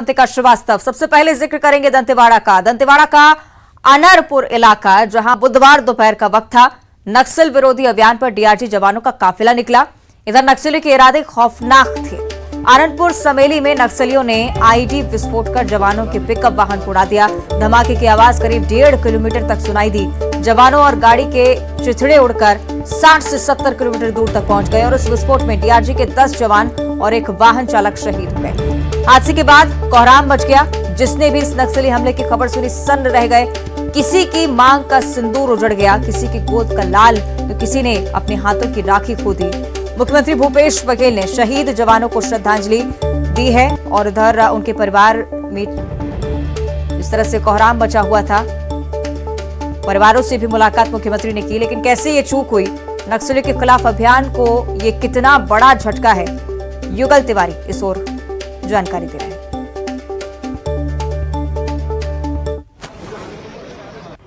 दंतिका श्रीवास्तव, सबसे पहले जिक्र करेंगे दंतेवाड़ा का अनरपुर इलाका, जहां बुधवार दोपहर का वक्त था। नक्सल विरोधी अभियान पर डीआरजी जवानों का काफिला निकला। इधर नक्सलियों के इरादे खौफनाक थे। आनंदपुर समेली में नक्सलियों ने आईडी विस्फोट कर जवानों के पिकअप वाहन को उड़ा दिया। धमाके की आवाज करीब 1.5 किलोमीटर तक सुनाई दी। जवानों और गाड़ी के चिथड़े उड़कर 60 से 70 किलोमीटर दूर तक पहुंच गए और इस विस्फोट में डीआरजी के 10 जवान और एक वाहन चालक शहीद हो गए। हादसे के बाद कोहराम मच गया। जिसने भी इस नक्सली हमले की खबर सुनी सन्न रह गए। किसी की मांग का सिंदूर उजड़ गया, किसी की गोद का लाल, तो किसी ने अपने हाथों की राखी खो दी। मुख्यमंत्री भूपेश बघेल ने शहीद जवानों को श्रद्धांजलि दी है और इधर उनके परिवार में इस तरह से कोहराम मचा हुआ था। परिवारों से भी मुलाकात मुख्यमंत्री ने की, लेकिन कैसे ये चूक हुई? नक्सलियों के खिलाफ अभियान को ये कितना बड़ा झटका है? युगल तिवारी इस ओर जानकारी दे रहे हैं।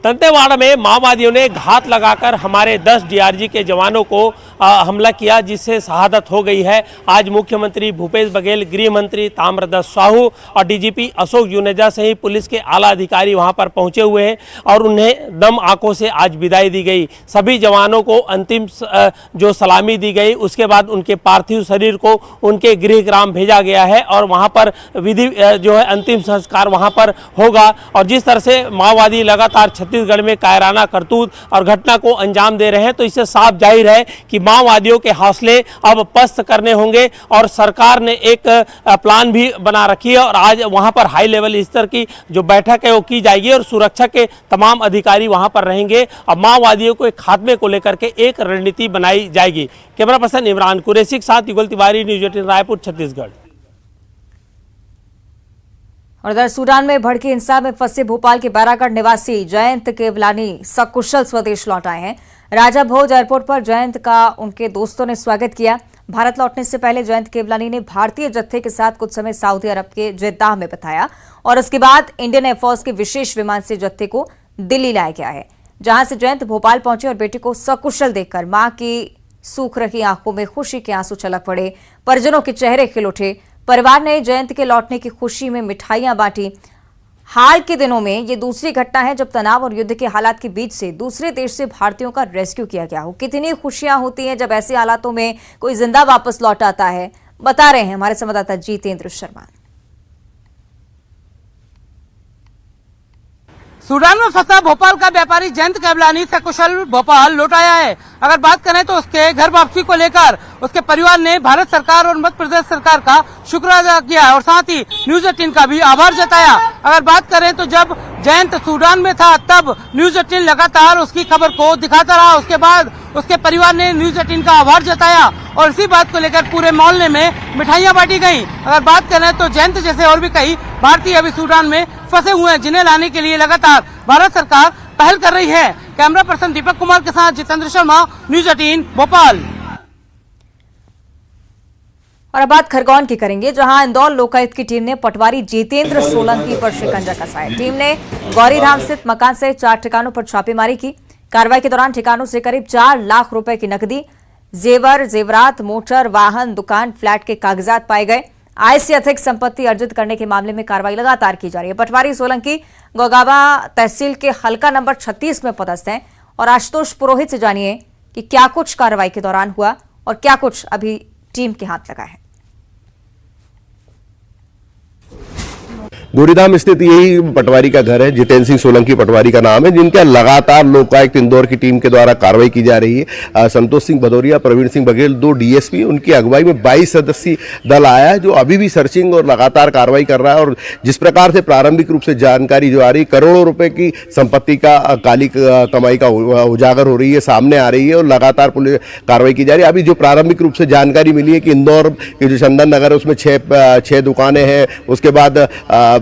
दंतेवाड़ा में माओवादियों ने घात लगाकर हमारे 10 डीआरजी के जवानों को हमला किया, जिससे शहादत हो गई है। आज मुख्यमंत्री भूपेश बघेल, गृह मंत्री ताम्रध्वज साहू और डीजीपी अशोक जुनेजा सहित पुलिस के आला अधिकारी वहां पर पहुंचे हुए हैं और उन्हें दम आंखों से आज विदाई दी गई। सभी जवानों को अंतिम जो सलामी दी गई, उसके बाद उनके पार्थिव शरीर को उनके गृह ग्राम भेजा गया है और वहां पर विधि जो है अंतिम संस्कार वहां पर होगा। और जिस तरह से माओवादी लगातार छत्तीसगढ़ में कायराना करतूत और घटना को अंजाम दे रहे हैं, तो इससे साफ जाहिर है कि माओवादियों के हौसले अब पस्त करने होंगे और सरकार ने एक प्लान भी बना रखी है और आज वहां पर हाई लेवल स्तर की जो बैठक है वो की जाएगी और सुरक्षा के तमाम अधिकारी वहां पर रहेंगे और माओवादियों को एक खात्मे को लेकर के एक रणनीति बनाई जाएगी। कैमरा पर्सन इमरान कुरैशी के साथ युगल तिवारी, न्यूज़ 18 रायपुर, छत्तीसगढ़। और इधर सूडान में भड़की हिंसा में फंसे भोपाल के बैरागढ़ निवासी जयंत केवलानी सकुशल स्वदेश लौट आए हैं। राजा भोज एयरपोर्ट पर जयंत का उनके दोस्तों ने स्वागत किया। भारत लौटने से पहले जयंत केवलानी ने भारतीय जत्थे के साथ कुछ समय सऊदी अरब के जेद्दाह में बिताया और उसके बाद इंडियन एयरफोर्स के विशेष विमान से जत्थे को दिल्ली लाया गया है, जहां से जयंत भोपाल पहुंचे और बेटे को सकुशल देखकर मां की सूख रही आंखों में खुशी के आंसू छलक पड़े। परिजनों के चेहरे खिल उठे। परिवार ने जयंत के लौटने की खुशी में मिठाइयां बांटी। हाल के दिनों में ये दूसरी घटना है जब तनाव और युद्ध के हालात के बीच से दूसरे देश से भारतीयों का रेस्क्यू किया गया हो। कितनी खुशियां होती हैं जब ऐसे हालातों में कोई जिंदा वापस लौट आता है, बता रहे हैं हमारे संवाददाता जितेंद्र शर्मा। सूडान में फंसा भोपाल का व्यापारी जयंत केवलानी सकुशल भोपाल लौट आया है। अगर बात करें तो उसके घर वापसी को लेकर उसके परिवार ने भारत सरकार और मध्य प्रदेश सरकार का शुक्र अदा किया है और साथ ही न्यूज़ 18 का भी आभार जताया। अगर बात करें तो जब जयंत सूडान में था तब न्यूज़ 18 लगातार उसकी खबर को दिखाता रहा। उसके बाद उसके परिवार ने न्यूज़ 18 का आभार जताया और इसी बात को लेकर पूरे मोहल्ले में मिठाइयां बांटी गई। अगर बात करें तो जयंत जैसे और भी कई भारतीय अभी सूडान में फंसे हुए हैं, जिन्हें लाने के लिए लगातार भारत सरकार पहल कर रही है। कैमरा पर्सन दीपक कुमार के साथ जितेंद्र शर्मा, न्यूज़ 18 भोपाल। और अब बात खरगोन की करेंगे, जहां इंदौर लोकायुक्त की टीम ने पटवारी जितेंद्र सोलंकी पर शिकंजा कसा है। टीम ने गौरीधाम स्थित मकान से 4 ठिकानों पर छापेमारी की। कार्रवाई के दौरान ठिकानों से करीब 4 लाख रुपए की नकदी, जेवर जेवरात, मोटर, वाहन, दुकान, फ्लैट के कागजात पाए गए। आय से अधिक संपत्ति अर्जित करने के मामले में कार्रवाई लगातार की जा रही है। पटवारी सोलंकी गोगाबा तहसील के हल्का नंबर 36 में पदस्थ हैं और आशुतोष पुरोहित से जानिए कि क्या कुछ कार्रवाई के दौरान हुआ और क्या कुछ अभी टीम के हाथ लगा है। गौरीधाम स्थित यही पटवारी का घर है, जितेंद्र सिंह सोलंकी पटवारी का नाम है, जिनका लगातार लोकायुक्त इंदौर की टीम के द्वारा कार्रवाई की जा रही है। संतोष सिंह भदौरिया, प्रवीण सिंह बघेल, 2 डीएसपी, उनकी अगुवाई में 22 सदस्यीय दल आया है, जो अभी भी सर्चिंग और लगातार कार्रवाई कर रहा है। और जिस प्रकार से प्रारंभिक रूप से जानकारी जो आ रही, करोड़ों रुपए की संपत्ति का काली कमाई का उजागर हो रही है, सामने आ रही है और लगातार पुलिस कार्रवाई की जा रही है। अभी जो प्रारंभिक रूप से जानकारी मिली है कि इंदौर के जो चंदन नगर है उसमें 6 दुकानें हैं, उसके बाद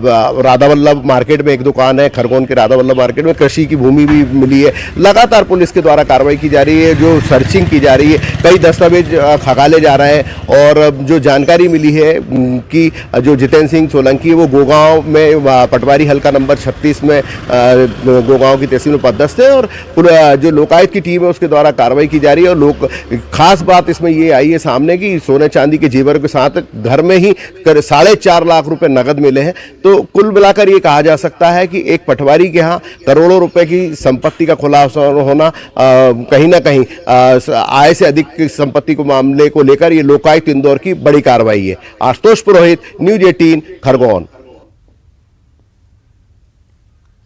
राधा वल्लभ मार्केट में एक दुकान है, खरगोन के राधा वल्लभ मार्केट में कृषि की भूमि भी मिली है। लगातार पुलिस के द्वारा कार्रवाई की जा रही है, जो सर्चिंग की जा रही है, कई दस्तावेज खंगाले जा रहे हैं। और जो जानकारी मिली है कि जो जितेंद्र सिंह सोलंकी वो गोगांव में पटवारी हल्का नंबर 36 में गोगांव की तहसील में पदस्थ है, और जो लोकायुक्त की टीम है उसके द्वारा कार्रवाई की जा रही है। और खास बात इसमें ये आई है सामने कि सोने चांदी के जेवर के साथ घर में ही 4.5 लाख रुपए नगद मिले हैं। तो कुल मिलाकर ये कहा जा सकता है कि एक पटवारी के यहाँ करोड़ों रुपए की संपत्ति का खुलासा होना कहीं ना कहीं आय से अधिक की संपत्ति को मामले को लेकर ये लोकायुक्त इंदौर की बड़ी कार्रवाई है। आशुतोष पुरोहित, न्यूज 18, खरगोन।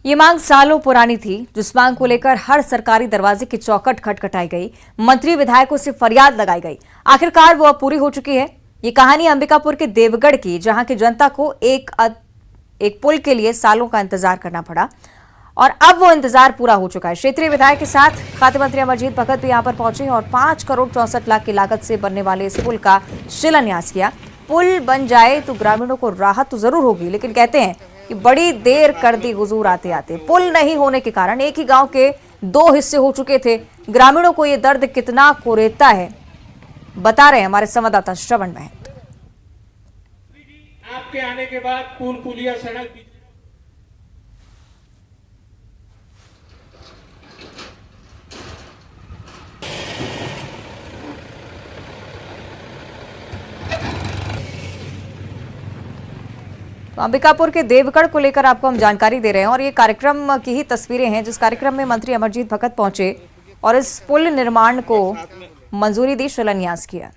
ये मांग सालों पुरानी थी, जिस मांग को लेकर हर सरकारी दरवाजे की चौखट खटखटाई गई, मंत्री विधायकों से फरियाद लगाई गई। आखिरकार वो अब पूरी हो चुकी है। ये कहानी अंबिकापुर के देवगढ़ की, जहां की जनता को एक पुल के लिए सालों का इंतजार करना पड़ा और अब वो इंतजार पूरा हो चुका है। क्षेत्रीय विधायक के साथ खाद्य मंत्री अमरजीत भगत भी यहां पर पहुंचे और 5 करोड़ 64 लाख की लागत से बनने वाले इस पुल का शिलान्यास किया। पुल बन जाए तो ग्रामीणों को राहत तो जरूर होगी, लेकिन कहते हैं कि बड़ी देर कर दी हुजूर आते आते। पुल नहीं होने के कारण एक ही गांव के 2 हिस्से हो चुके थे। ग्रामीणों को ये दर्द कितना कोरेता है, बता रहे हैं हमारे संवाददाता श्रवण महंत। आपके आने के बाद पुल पुलिया सड़क तो अंबिकापुर के देवगढ़ को लेकर आपको हम जानकारी दे रहे हैं और ये कार्यक्रम की ही तस्वीरें हैं, जिस कार्यक्रम में मंत्री अमरजीत भगत पहुंचे और इस पुल निर्माण को मंजूरी दी, शिलान्यास किया।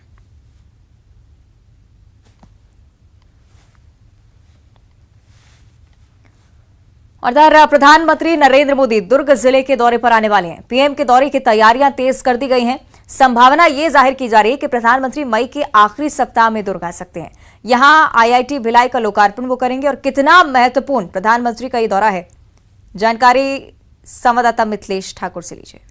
और इधर प्रधानमंत्री नरेंद्र मोदी दुर्ग जिले के दौरे पर आने वाले हैं। पीएम के दौरे की तैयारियां तेज कर दी गई हैं। संभावना ये जाहिर की जा रही है कि प्रधानमंत्री मई के आखिरी सप्ताह में दुर्ग आ सकते हैं। यहां आईआईटी भिलाई का लोकार्पण वो करेंगे और कितना महत्वपूर्ण प्रधानमंत्री का ये दौरा है, जानकारी संवाददाता मिथिलेश ठाकुर से लीजिए।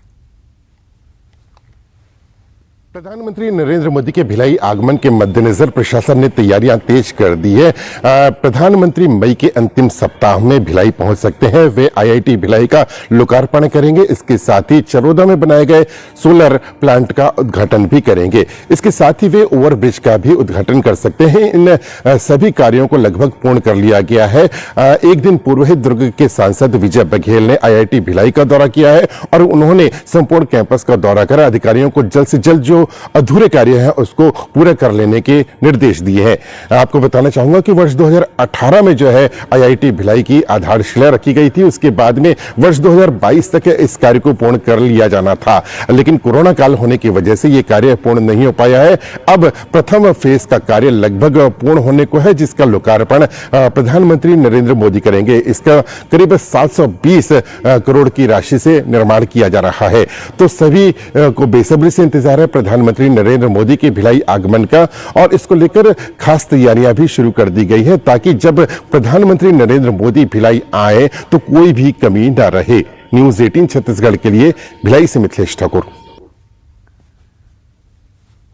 प्रधानमंत्री नरेंद्र मोदी के भिलाई आगमन के मद्देनजर प्रशासन ने तैयारियां तेज कर दी है। प्रधानमंत्री मई के अंतिम सप्ताह में भिलाई पहुंच सकते हैं। वे आईआईटी भिलाई का लोकार्पण करेंगे। इसके साथ ही चरोदा में बनाए गए सोलर प्लांट का उद्घाटन भी करेंगे। इसके साथ ही वे ओवरब्रिज का भी उद्घाटन कर सकते हैं। इन सभी कार्यों को लगभग पूर्ण कर लिया गया है। एक दिन पूर्व ही दुर्ग के सांसद विजय बघेल ने आईआईटी भिलाई का दौरा किया है और उन्होंने संपूर्ण कैंपस का दौरा कर अधिकारियों को जल्द से जल्द जो अधूरे कार्य हैं उसको पूरा कर लेने के निर्देश दिए हैं। आपको बताना चाहूंगा कि वर्ष 2018 में जो है आईआईटी भिलाई की आधारशिला रखी गई थी। उसके बाद में वर्ष 2022 तक इस कार्य को पूर्ण कर लिया जाना था, लेकिन कोरोना काल होने की वजह से यह कार्य पूर्ण नहीं हो पाया है। अब प्रथम फेज का कार्य लगभग पूर्ण होने को है, जिसका लोकार्पण प्रधानमंत्री नरेंद्र मोदी करेंगे। इसका करीब 720 करोड़ की राशि से निर्माण किया जा रहा है। तो सभी को बेसब्री से इंतजार है प्रधानमंत्री नरेंद्र मोदी के भिलाई आगमन का, और इसको लेकर खास तैयारियां भी शुरू कर दी गई है ताकि जब प्रधानमंत्री नरेंद्र मोदी भिलाई आए तो कोई भी कमी न रहे। न्यूज 18 छत्तीसगढ़ के लिए भिलाई से मिथिलेश ठाकुर।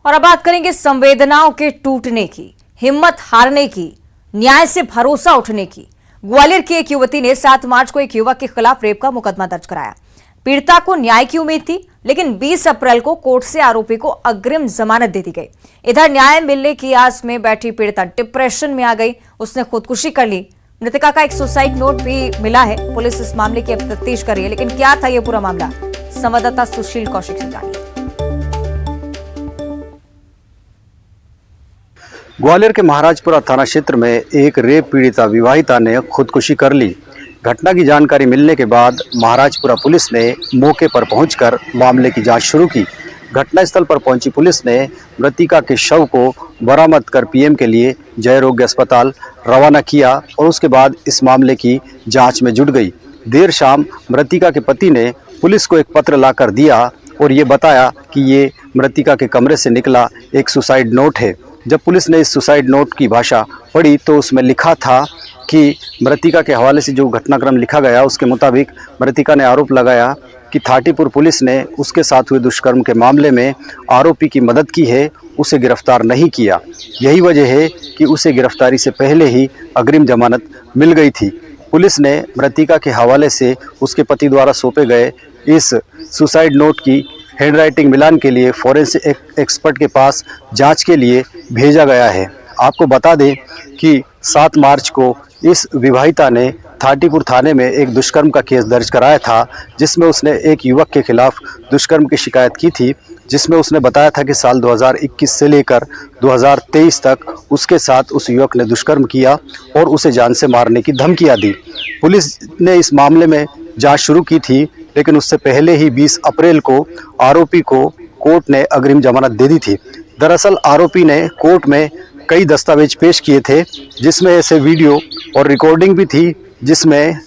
और अब बात करेंगे संवेदनाओं के टूटने की, हिम्मत हारने की, न्याय से भरोसा उठने की। ग्वालियर की एक युवती ने 7 मार्च को एक युवक के खिलाफ रेप का मुकदमा दर्ज कराया। पीड़िता को न्याय की उम्मीद थी, लेकिन 20 अप्रैल को कोर्ट से आरोपी को अग्रिम जमानत दे दी गई। इधर न्याय मिलने की आस में बैठी पीड़िता डिप्रेशन में आ गई। उसने खुदकुशी कर ली। मृतका का एक सुसाइड नोट भी मिला है। पुलिस इस मामले की अब तफ्तीश कर रही है, लेकिन क्या था यह पूरा मामला, संवाददाता सुशील कौशिक से जानिए। ग्वालियर के महाराजपुरा थाना क्षेत्र में एक रेप पीड़िता विवाहिता ने खुदकुशी कर ली। घटना की जानकारी मिलने के बाद महाराजपुरा पुलिस ने मौके पर पहुंचकर मामले की जांच शुरू की। घटनास्थल पर पहुंची पुलिस ने मृतिका के शव को बरामद कर पीएम के लिए जय रोग्य अस्पताल रवाना किया और उसके बाद इस मामले की जांच में जुट गई। देर शाम मृतिका के पति ने पुलिस को एक पत्र लाकर दिया और ये बताया कि ये मृतिका के कमरे से निकला एक सुसाइड नोट है। जब पुलिस ने इस सुसाइड नोट की भाषा पढ़ी तो उसमें लिखा था कि मृतिका के हवाले से जो घटनाक्रम लिखा गया उसके मुताबिक मृतिका ने आरोप लगाया कि थाटीपुर पुलिस ने उसके साथ हुए दुष्कर्म के मामले में आरोपी की मदद की है उसे गिरफ्तार नहीं किया। यही वजह है कि उसे गिरफ्तारी से पहले ही अग्रिम जमानत मिल गई थी। पुलिस ने मृतिका के हवाले से उसके पति द्वारा सौंपे गए इस सुसाइड नोट की हैंडराइटिंग मिलान के लिए फॉरेंसिक एक्सपर्ट के पास जांच के लिए भेजा गया है। आपको बता दें कि 7 मार्च को इस विवाहिता ने थाटीपुर थाने में एक दुष्कर्म का केस दर्ज कराया था, जिसमें उसने एक युवक के खिलाफ दुष्कर्म की शिकायत की थी, जिसमें उसने बताया था कि साल 2021 से लेकर 2023 तक उसके साथ उस युवक ने दुष्कर्म किया और उसे जान से मारने की धमकियां दी। पुलिस ने इस मामले में जांच शुरू की थी, लेकिन उससे पहले ही 20 अप्रैल को आरोपी को कोर्ट ने अग्रिम जमानत दे दी थी। दरअसल आरोपी ने कोर्ट में कई दस्तावेज पेश किए थे, जिसमें ऐसे वीडियो और रिकॉर्डिंग भी थी जिसमें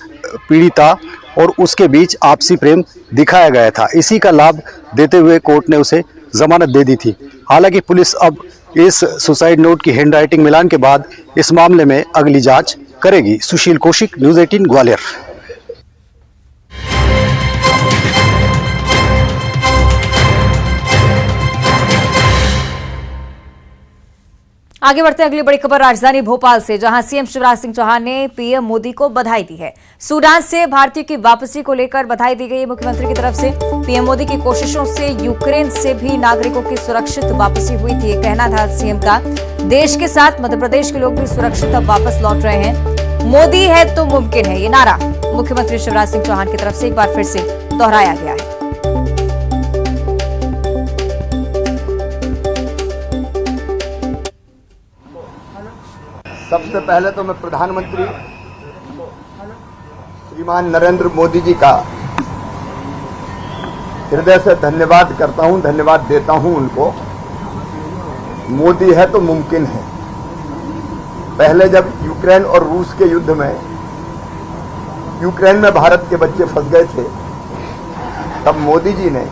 पीड़िता और उसके बीच आपसी प्रेम दिखाया गया था। इसी का लाभ देते हुए कोर्ट ने उसे जमानत दे दी थी। हालांकि पुलिस अब इस सुसाइड नोट की हैंडराइटिंग मिलान के बाद इस मामले में अगली जांच करेगी। सुशील कौशिक, न्यूज़ 18 ग्वालियर। आगे बढ़ते हैं, अगली बड़ी खबर राजधानी भोपाल से, जहां सीएम शिवराज सिंह चौहान ने पीएम मोदी को बधाई दी है। सूडान से भारतीयों की वापसी को लेकर बधाई दी गई मुख्यमंत्री की तरफ से। पीएम मोदी की कोशिशों से यूक्रेन से भी नागरिकों की सुरक्षित वापसी हुई थी, ये कहना था सीएम का। देश के साथ मध्य प्रदेश के लोग भी सुरक्षित अब वापस लौट रहे हैं। मोदी है तो मुमकिन है, ये नारा मुख्यमंत्री शिवराज सिंह चौहान की तरफ से एक बार फिर से दोहराया गया है। सबसे पहले तो मैं प्रधानमंत्री श्रीमान नरेंद्र मोदी जी का हृदय से धन्यवाद करता हूं, धन्यवाद देता हूं उनको। मोदी है तो मुमकिन है। पहले जब यूक्रेन और रूस के युद्ध में यूक्रेन में भारत के बच्चे फंस गए थे, तब मोदी जी ने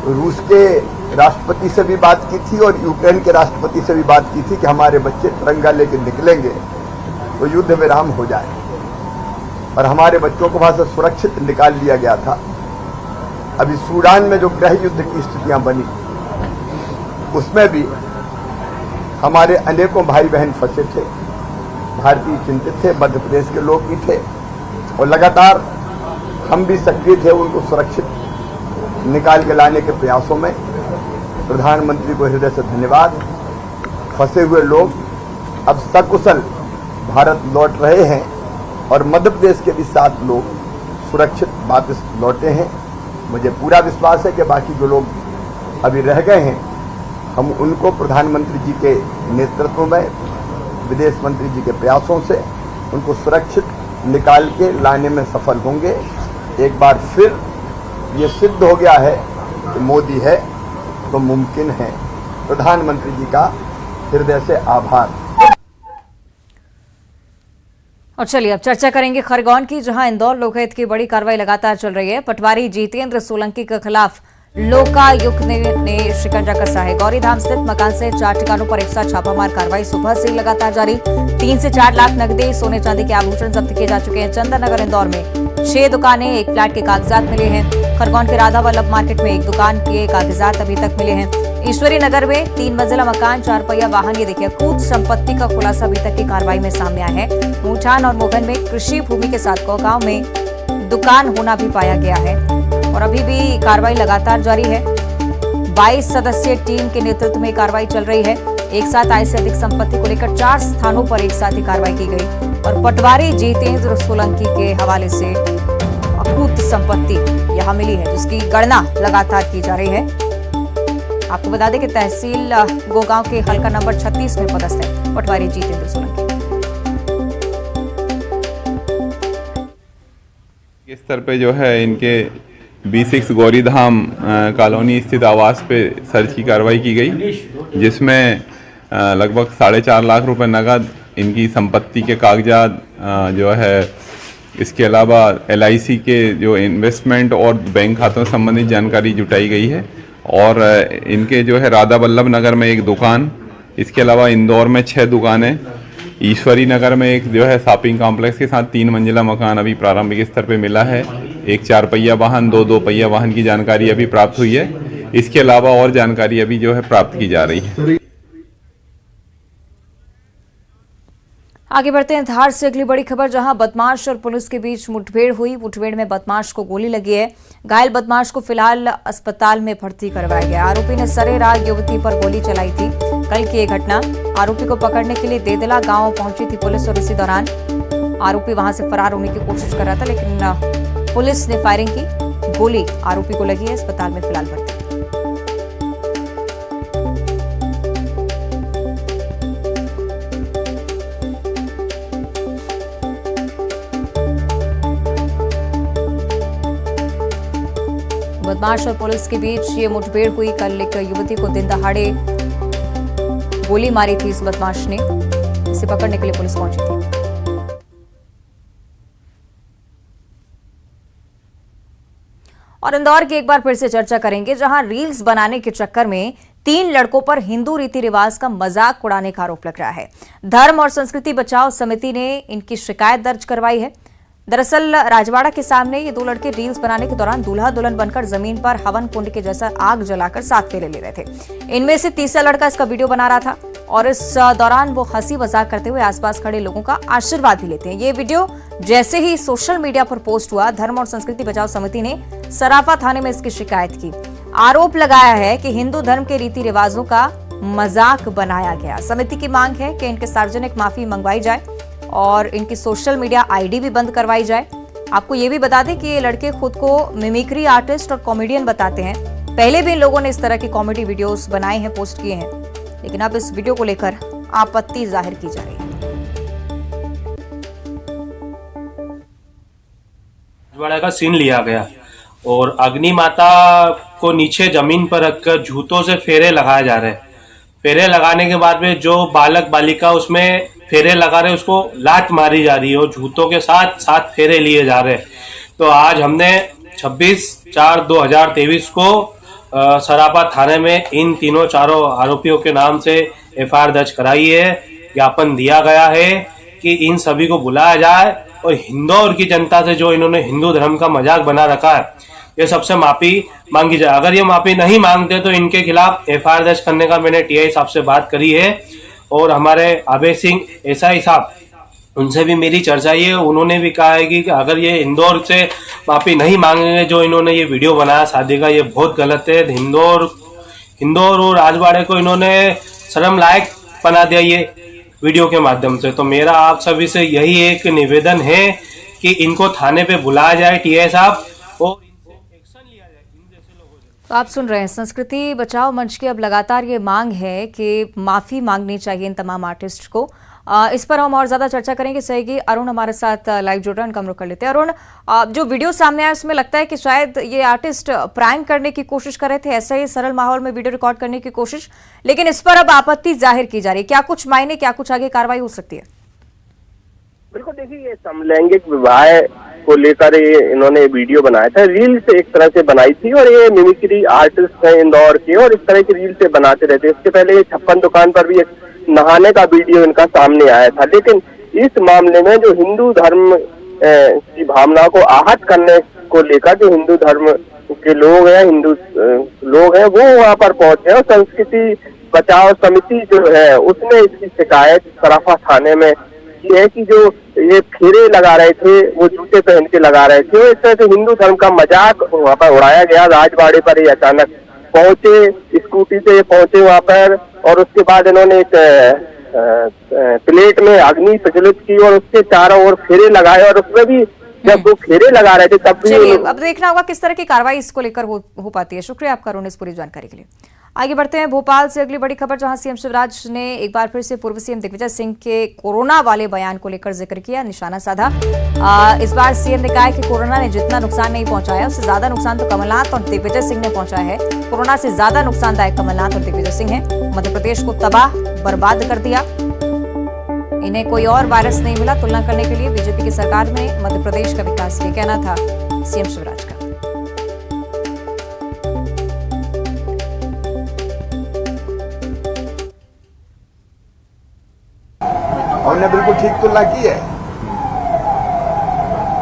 रूस के राष्ट्रपति से भी बात की थी और यूक्रेन के राष्ट्रपति से भी बात की थी कि हमारे बच्चे तिरंगा लेकर निकलेंगे तो युद्ध विराम हो जाए, और हमारे बच्चों को वहां से सुरक्षित निकाल लिया गया था। अभी सूडान में जो गृह युद्ध की स्थितियां बनी, उसमें भी हमारे अनेकों भाई बहन फंसे थे, भारतीय चिंतित थे, मध्य प्रदेश के लोग भी थे, और लगातार हम भी सक्रिय थे उनको सुरक्षित निकाल के लाने के प्रयासों में। प्रधानमंत्री को हृदय से धन्यवाद। फंसे हुए लोग अब सकुशल भारत लौट रहे हैं और मध्य प्रदेश के भी 7 लोग सुरक्षित वापस लौटे हैं। मुझे पूरा विश्वास है कि बाकी जो लोग अभी रह गए हैं, हम उनको प्रधानमंत्री जी के नेतृत्व में, विदेश मंत्री जी के प्रयासों से उनको सुरक्षित निकाल के लाने में सफल होंगे। एक बार फिर ये सिद्ध हो गया है कि मोदी है तो मुमकिन है। प्रधानमंत्री जी का हृदय से आभार। और चलिए अब चर्चा करेंगे खरगोन की, जहां इंदौर लोकायुक्त की बड़ी कार्रवाई लगातार चल रही है। पटवारी जितेंद्र सोलंकी के खिलाफ लोकायुक्त ने शिकंजा कसा है। गौरीधाम स्थित मकान से 4 ठिकानों पर एक साथ छापामार कार्रवाई सुबह से लगातार जारी। 3 से 4 लाख नकदी, सोने चांदी के आभूषण जब्त किए जा चुके हैं। चंदन नगर इंदौर में 6 दुकानें, एक फ्लैट के कागजात मिले हैं। खरगोन के राधा वल्लभ मार्केट में 1 दुकान के कागजात अभी तक मिले हैं। ईश्वरी नगर में 3 मंजिला मकान, 4 पहिया वाहन, ये देखिए अकूत संपत्ति का खुलासा अभी तक की कार्रवाई में सामने आया है। मूठान और मोगन में कृषि भूमि के साथ गांव में दुकान होना भी पाया गया है और अभी भी कार्रवाई लगातार जारी है। 22 सदस्यीय टीम के नेतृत्व में कार्रवाई चल रही है। एक साथ आय से अधिक संपत्ति को लेकर 4 स्थानों पर एक साथ ही कार्रवाई की गई और पटवारी जितेंद्र सोलंकी के हवाले से अकूत संपत्ति यहां मिली है, जिसकी गणना लगातार की जा रही है। आपको बता दें कि तहसील गोगांव के हल्का नंबर 36 में पदस्थ है पटवारी जितेंद्र सोलंकी। इस स्तर पे जो है इनके B6 गौरीधाम कॉलोनी स्थित आवास पे सर्च की कार्रवाई की गई, जिसमें लगभग 4.5 लाख रुपए नगद, इनकी संपत्ति के कागजात जो है, इसके अलावा LIC के जो इन्वेस्टमेंट और बैंक खातों से संबंधित जानकारी जुटाई गई है। और इनके जो है राधा वल्लभ नगर में 1 दुकान, इसके अलावा इंदौर में 6 दुकानें, ईश्वरी नगर में एक जो है शॉपिंग कॉम्प्लेक्स के साथ 3 मंजिला मकान अभी प्रारंभिक स्तर पे मिला है। 1 4 पहिया वाहन, 2 2 पहिया वाहन की जानकारी अभी प्राप्त हुई है। इसके अलावा और जानकारी अभी जो है प्राप्त की जा रही है। आगे बढ़ते हैं धार से अगली बड़ी खबर, जहां बदमाश और पुलिस के बीच मुठभेड़ हुई। मुठभेड़ में बदमाश को गोली लगी है। घायल बदमाश को फिलहाल अस्पताल में भर्ती करवाया गया। आरोपी ने सरेराह युवती पर गोली चलाई थी। कल की ये घटना, आरोपी को पकड़ने के लिए देदला गांव पहुंची थी पुलिस और इसी दौरान आरोपी वहां से फरार होने की कोशिश कर रहा था, लेकिन पुलिस ने फायरिंग की। गोली आरोपी को लगी है, अस्पताल में फिलहाल भर्ती। बदमाश और पुलिस के बीच ये मुठभेड़ हुई। कल एक युवती को दिन दहाड़े गोली मारी थी इस बदमाश ने। इसे पकड़ने के लिए पुलिस पहुंची थी। और इंदौर की एक बार फिर से चर्चा करेंगे, जहां रील्स बनाने के चक्कर में 3 लड़कों पर हिंदू रीति रिवाज का मजाक उड़ाने का आरोप लग रहा है। धर्म और संस्कृति बचाओ समिति ने इनकी शिकायत दर्ज करवाई है। दरअसल राजवाड़ा के सामने ये 2 लड़के रील्स बनाने के दौरान दूल्हा दुल्हन बनकर जमीन पर हवन कुंड के जैसा आग जलाकर 7 फेरे ले रहे थे। इनमें से तीसरा लड़का इसका वीडियो बना रहा था और इस दौरान वो हंसी मजाक करते हुए आसपास खड़े लोगों का आशीर्वाद भी लेते हैं। ये वीडियो जैसे ही सोशल मीडिया पर पोस्ट हुआ, धर्म और संस्कृति बचाओ समिति ने सराफा थाने में इसकी शिकायत की। आरोप लगाया है कि हिंदू धर्म के रीति रिवाजों का मजाक बनाया गया। समिति की मांग है कि इनके सार्वजनिक माफी मंगवाई जाए और इनकी सोशल मीडिया आईडी भी बंद करवाई जाए। आपको ये भी बता दें कि ये लड़के खुद को मिमिक्री आर्टिस्ट और कॉमेडियन बताते हैं। पहले भी इन लोगों ने इस तरह की कॉमेडी वीडियोस बनाए हैं, पोस्ट किए हैं, लेकिन अब इस वीडियो को लेकर आपत्ति जाहिर की जा रही है। राजवाड़ा का सीन लिया गया और अग्नि माता को नीचे जमीन पर रखकर जूतों से फेरे लगाए जा रहे हैं। फेरे लगाने के बाद में जो बालक बालिका उसमें फेरे लगा रहे, उसको लात मारी जा रही है और जूतों के साथ 7 फेरे लिए जा रहे हैं। तो आज हमने 26/4/2023 को सराफा थाने में इन चारों आरोपियों के नाम से एफआईआर दर्ज कराई है। ज्ञापन दिया गया है कि इन सभी को बुलाया जाए और इंदौर की जनता से जो इन्होंने हिंदू धर्म का मजाक बना रखा है, ये सबसे माफी मांगी जाए। अगर ये माफी नहीं मांगते तो इनके खिलाफ एफआईआर दर्ज करने का मैंने टीआई साहब से बात करी है और हमारे अभय सिंह एसआई साहब, उनसे भी मेरी चर्चा ये, उन्होंने भी कहा है कि अगर ये इंदौर से माफी नहीं मांगेंगे, जो इन्होंने ये वीडियो बनाया शादी का, ये बहुत गलत है। इंदौर और राजवाड़े को इन्होंने शर्म लायक बना दिया ये वीडियो के माध्यम से। तो मेरा आप सभी से यही एक निवेदन है कि इनको थाने पे बुलाया जाए टीआई साहब और इनसे एक्शन लिया जाए इन जैसे लोगों से। तो आप सुन रहे हैं, संस्कृति बचाओ मंच की अब लगातार ये मांग है कि माफी मांगनी चाहिए इन तमाम आर्टिस्ट को। इस पर हम और ज्यादा चर्चा करेंगे। सही अरुण हमारे साथ लाइव जुड़ रहे हैं, उनका हम रुख कर लेते हैं। अरुण, जो वीडियो सामने आया उसमें लगता है कि शायद ये आर्टिस्ट प्रैंक करने की कोशिश कर रहे थे, ऐसा ही सरल माहौल में वीडियो रिकॉर्ड करने की कोशिश, लेकिन इस पर अब आपत्ति जाहिर की जा रही है। क्या कुछ मायने, क्या कुछ आगे कार्रवाई हो सकती है? बिल्कुल, देखिए ये समलैंगिक विवाह को लेकर ये इन्होंने वीडियो बनाया था, रील से एक तरह से बनाई थी और ये मिमिक्री आर्टिस्ट है इंदौर के और इस तरह की रील से बनाते रहते। इसके पहले ये 56 दुकान पर भी एक नहाने का वीडियो इनका सामने आया था। लेकिन इस मामले में जो हिंदू धर्म की भावना को आहत करने को लेकर जो हिंदू धर्म के लोग हैं, हिंदू लोग हैं, वो वहाँ पर पहुंचे और संस्कृति बचाओ समिति जो है उसने इसकी शिकायत सराफा थाने में की है कि जो ये फेरे लगा रहे थे वो जूते पहन के लगा रहे थे और इस तरह से हिंदू धर्म का मजाक वहाँ पर उड़ाया गया। राजवाड़े पर ये अचानक पहुंचे, स्कूटी से पहुंचे वहाँ पर और उसके बाद इन्होंने एक प्लेट में अग्नि प्रज्वलित की और उसके चारों ओर फेरे लगाए और उसमें भी जब वो फेरे लगा रहे थे तब भी अब देखना होगा किस तरह की कार्रवाई इसको लेकर हो पाती है। शुक्रिया आपका अरुण इस पूरी जानकारी के लिए। आगे बढ़ते हैं भोपाल से अगली बड़ी खबर, जहां सीएम शिवराज ने एक बार फिर से पूर्व सीएम दिग्विजय सिंह के कोरोना वाले बयान को लेकर जिक्र किया, निशाना साधा। इस बार सीएम ने कहा है कि कोरोना ने जितना नुकसान नहीं पहुंचाया उससे ज्यादा नुकसान तो कमलनाथ और दिग्विजय सिंह ने पहुंचाया है। कोरोना से ज्यादा नुकसानदायक कमलनाथ और दिग्विजय सिंह है। मध्य प्रदेश को तबाह बर्बाद कर दिया, इन्हें कोई और वायरस नहीं मिला। तुलना करने के लिए बीजेपी की सरकार में मध्य प्रदेश का विकास, ये कहना था सीएम शिवराज का। हमने बिल्कुल ठीक तुलना की है।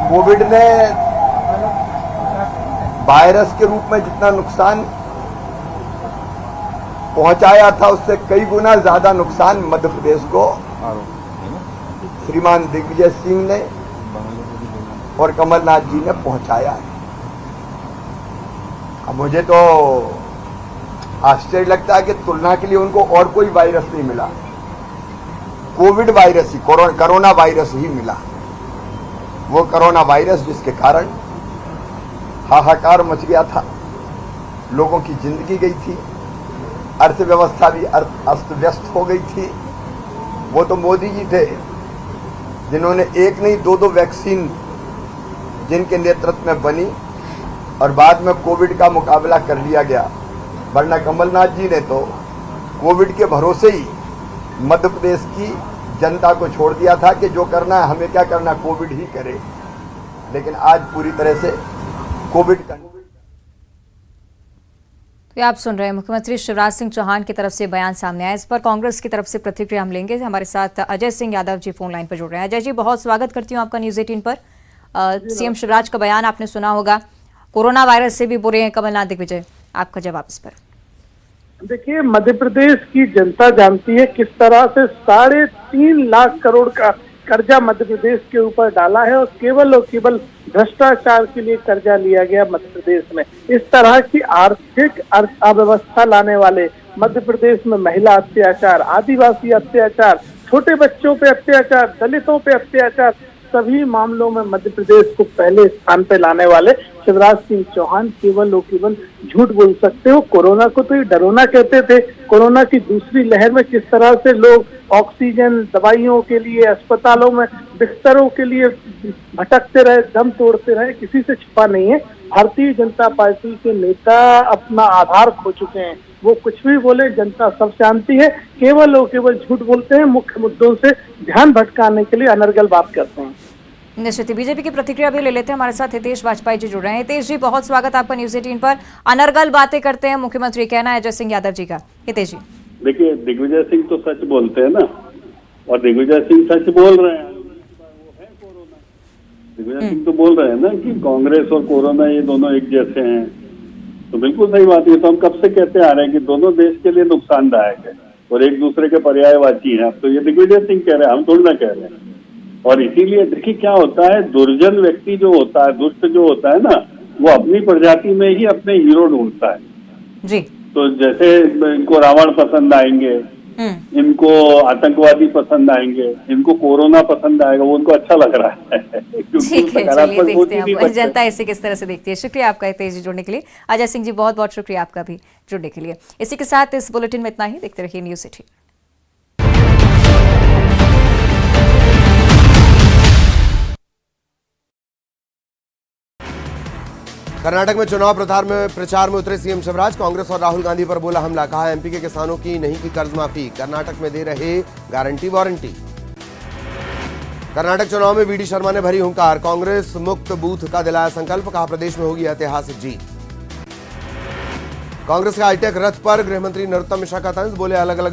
कोविड ने वायरस के रूप में जितना नुकसान पहुंचाया था उससे कई गुना ज्यादा नुकसान मध्य प्रदेश को श्रीमान दिग्विजय सिंह ने और कमलनाथ जी ने पहुंचाया है। अब मुझे तो आश्चर्य लगता है कि तुलना के लिए उनको और कोई वायरस नहीं मिला, कोविड वायरस ही, कोरोना वायरस ही मिला। वो कोरोना वायरस जिसके कारण हाहाकार मच गया था, लोगों की जिंदगी गई थी, अर्थव्यवस्था भी अस्त व्यस्त हो गई थी। वो तो मोदी जी थे जिन्होंने एक नहीं दो वैक्सीन जिनके नेतृत्व में बनी और बाद में कोविड का मुकाबला कर लिया गया, वरना कमलनाथ जी ने तो कोविड के भरोसे ही मध्य प्रदेश की जनता को छोड़ दिया था कि जो करना है हमें क्या करना, कोविड ही करे। लेकिन आज पूरी तरह से कोविड का तो आप सुन रहे हैं मुख्यमंत्री शिवराज सिंह चौहान की तरफ से बयान सामने आया। इस पर कांग्रेस की तरफ से प्रतिक्रिया हम लेंगे। हमारे साथ अजय सिंह यादव जी फोन लाइन पर जुड़ रहे हैं। अजय जी, बहुत स्वागत करती हूँ आपका न्यूज 18 पर। सीएम शिवराज का बयान आपने सुना होगा, कोरोना वायरस से भी बुरे हैं कमलनाथ दिग्विजय, आपका जवाब इस पर। देखिए, मध्य प्रदेश की जनता जानती है किस तरह से 3.5 लाख करोड़ का कर्जा मध्य प्रदेश के ऊपर डाला है और केवल भ्रष्टाचार के लिए कर्जा लिया गया मध्य प्रदेश में। इस तरह की आर्थिक अव्यवस्था लाने वाले मध्य प्रदेश में महिला अत्याचार, आदिवासी अत्याचार, छोटे बच्चों पे अत्याचार, दलितों पे अत्याचार, सभी मामलों में मध्य प्रदेश को पहले स्थान पे लाने वाले शिवराज सिंह चौहान केवल झूठ बोल सकते हो। कोरोना को तो ये डरोना कहते थे। कोरोना की दूसरी लहर में किस तरह से लोग ऑक्सीजन, दवाइयों के लिए, अस्पतालों में बिस्तरों के लिए भटकते रहे, दम तोड़ते रहे, किसी से छिपा नहीं है। भारतीय जनता पार्टी के नेता अपना आधार खो चुके हैं। वो कुछ भी बोले, जनता सब जानती है। केवल झूठ बोलते हैं, मुख्य मुद्दों से ध्यान भटकाने के लिए अनर्गल बात करते हैं। निश्चित ही बीजेपी की प्रतिक्रिया भी ले लेते हैं। हमारे साथ हितेश वाजपेयी जी जुड़ रहे हैं। हितेश जी, बहुत स्वागत आपका न्यूज 18 पर। अनर्गल बातें करते हैं मुख्यमंत्री, कहना है अजय सिंह यादव जी का। हितेश जी, देखिए, दिग्विजय सिंह तो सच बोलते हैं ना, और दिग्विजय सिंह सच बोल रहे हैं। दिग्विजय सिंह तो बोल रहे हैं ना कि कांग्रेस और कोरोना ये दोनों एक जैसे हैं, तो बिल्कुल सही बात है। तो हम कब से कहते आ रहे हैं कि दोनों देश के लिए नुकसानदायक है और एक दूसरे के पर्यायवाची हैं। अब तो ये दिग्विजय सिंह कह रहे हैं, हम थोड़ी ना कह रहे हैं। और इसीलिए देखिए क्या होता है, दुर्जन व्यक्ति जो होता है, दुष्ट जो होता है ना, वो अपनी प्रजाति में ही अपने हीरो ढूंढता है जी। तो जैसे इनको रावण पसंद आएंगे, इनको आतंकवादी पसंद आएंगे, इनको कोरोना पसंद आएगा, वो उनको अच्छा लग रहा है। ठीक है, चलिए देखते हैं जनता इसे किस तरह से देखती है। शुक्रिया आपका हितेश जी जुड़ने के लिए। अजय सिंह जी, बहुत बहुत शुक्रिया आपका भी जुड़ने के लिए। इसी के साथ इस बुलेटिन में इतना ही। देखते रहिए न्यूज 18। कर्नाटक में चुनाव प्रचार में उतरे सीएम शिवराज, कांग्रेस और राहुल गांधी पर बोला हमला, कहा एमपी के किसानों की नहीं की कर्ज माफी, कर्नाटक में दे रहे गारंटी वारंटी। कर्नाटक चुनाव में वीडी शर्मा ने भरी हुंकार, कांग्रेस मुक्त बूथ का दिलाया संकल्प, कहा प्रदेश में होगी ऐतिहासिक जीत। कांग्रेस के हाईटेक रथ पर गृहमंत्री नरोत्तम मिश्रा का तंज, बोले अलग अलग